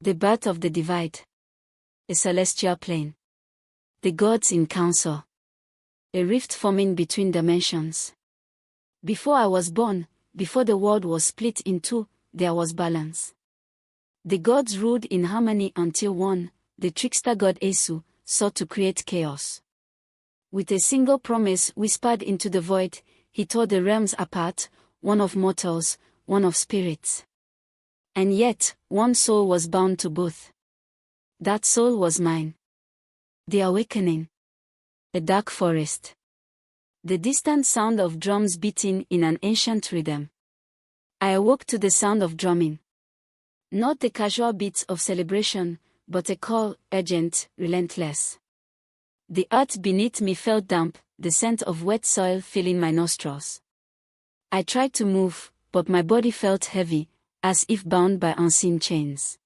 The birth of the divide. A celestial plane. The gods in council. A rift forming between dimensions. Before I was born, before the world was split in two, there was balance. The gods ruled in harmony until one, the trickster god Esu, sought to create chaos. With a single promise whispered into the void, he tore the realms apart, one of mortals, one of spirits. And yet, one soul was bound to both. That soul was mine. The awakening. A dark forest. The distant sound of drums beating in an ancient rhythm. I awoke to the sound of drumming. Not the casual beats of celebration, but a call, urgent, relentless. The earth beneath me felt damp, the scent of wet soil filling my nostrils. I tried to move, but my body felt heavy, as if bound by unseen chains.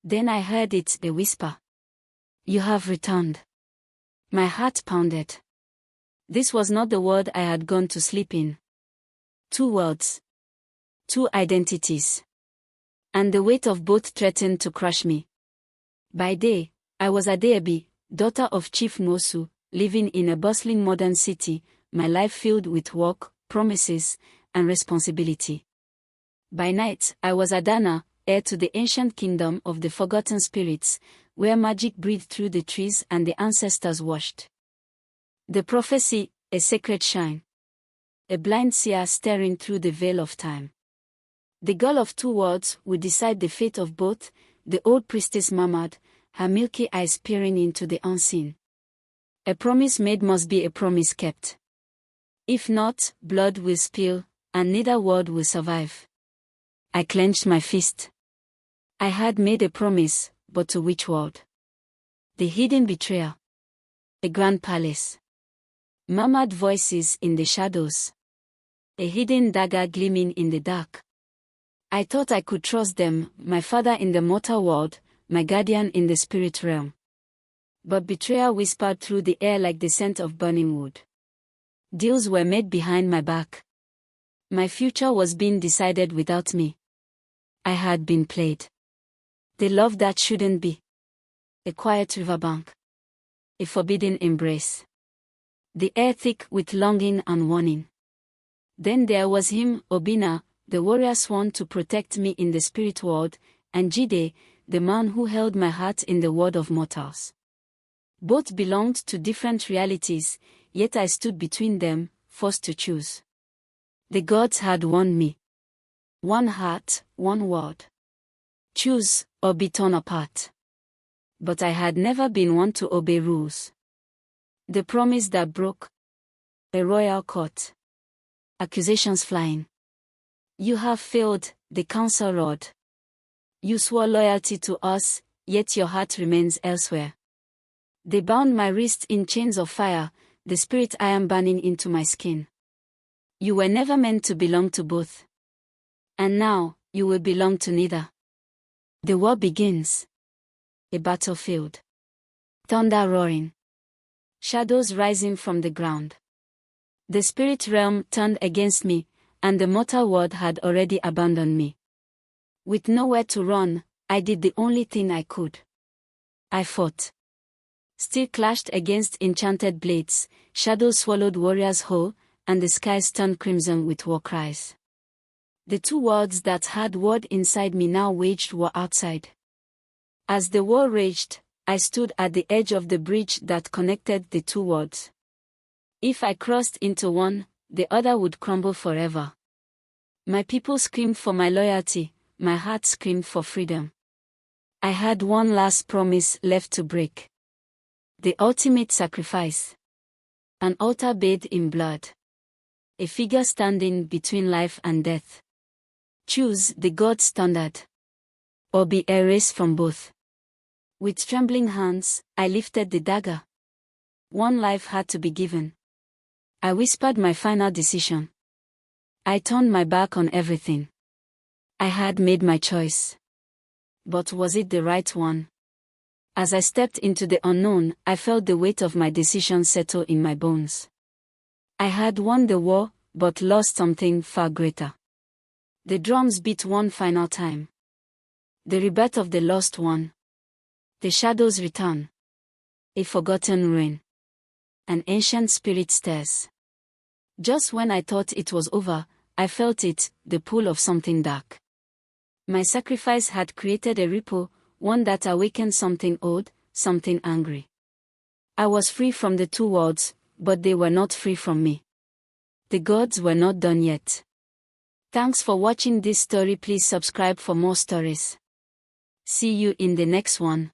Then I heard it, a whisper. You have returned. My heart pounded. This was not the world I had gone to sleep in. Two worlds. Two identities. And the weight of both threatened to crush me. By day, I was Adaobi, daughter of Chief Mosu, living in a bustling modern city, my life filled with work, promises, and responsibility. By night, I was Adana, heir to the ancient kingdom of the forgotten spirits, where magic breathed through the trees and the ancestors washed. The prophecy, a sacred shrine. A blind seer staring through the veil of time. The girl of two worlds would decide the fate of both, the old priestess murmured, her milky eyes peering into the unseen. A promise made must be a promise kept. If not, blood will spill, and neither world will survive. I clenched my fist. I had made a promise, but to which world? The hidden betrayal. A grand palace. Murmured voices in the shadows. A hidden dagger gleaming in the dark. I thought I could trust them, my father in the mortal world, my guardian in the spirit realm. But betrayal whispered through the air like the scent of burning wood. Deals were made behind my back. My future was being decided without me. I had been played. The love that shouldn't be. A quiet riverbank. A forbidden embrace. The air thick with longing and warning. Then there was him, Obina, the warrior sworn to protect me in the spirit world, and Jide, the man who held my heart in the world of mortals. Both belonged to different realities, yet I stood between them, forced to choose. The gods had warned me. One heart, one word. Choose, or be torn apart. But I had never been one to obey rules. The promise that broke. A royal court. Accusations flying. You have failed, the council roared. You swore loyalty to us, yet your heart remains elsewhere. They bound my wrist in chains of fire, the spirit I am burning into my skin. You were never meant to belong to both. And now, you will belong to neither. The war begins. A battlefield. Thunder roaring. Shadows rising from the ground. The spirit realm turned against me, and the mortal world had already abandoned me. With nowhere to run, I did the only thing I could. I fought. Steel clashed against enchanted blades, shadows swallowed warriors whole, and the skies turned crimson with war cries. The two worlds that had warred inside me now waged war outside. As the war raged, I stood at the edge of the bridge that connected the two worlds. If I crossed into one, the other would crumble forever. My people screamed for my loyalty, my heart screamed for freedom. I had one last promise left to break. The ultimate sacrifice. An altar bathed in blood. A figure standing between life and death. Choose the God's standard. Or be erased from both. With trembling hands, I lifted the dagger. One life had to be given. I whispered my final decision. I turned my back on everything. I had made my choice. But was it the right one? As I stepped into the unknown, I felt the weight of my decision settle in my bones. I had won the war, but lost something far greater. The drums beat one final time. The rebirth of the lost one. The shadows return. A forgotten ruin. An ancient spirit stirs. Just when I thought it was over, I felt it, the pull of something dark. My sacrifice had created a ripple, one that awakened something old, something angry. I was free from the two worlds, but they were not free from me. The gods were not done yet. Thanks for watching this story. Please subscribe for more stories. See you in the next one.